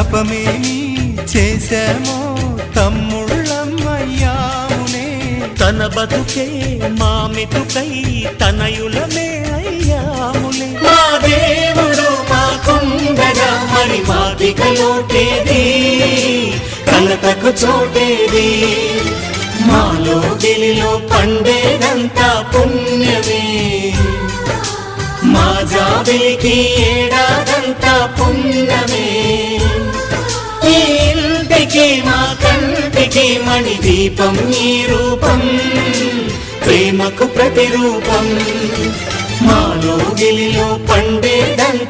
తపమేమి చేశామో తమ్ముళ్ళమ్మయ్యామునే. తన బతుకే మా మెతుకై తనయులమే అయ్యాములే. మా దేవుడు మాకుండగా మరి మాదిక లోటేది, కలతకు చోటేది. మాలో గిలిలో పండేదంతా పుణ్యమే, మా జాబిలికి ఏడాదంతా పుణ్యమే. ఈ ఇంటికి మా కంటికి మణి దీపం ఈ రూపం, ప్రేమకు ప్రతిరూపం. మాలో గిలిలో పండేదంతా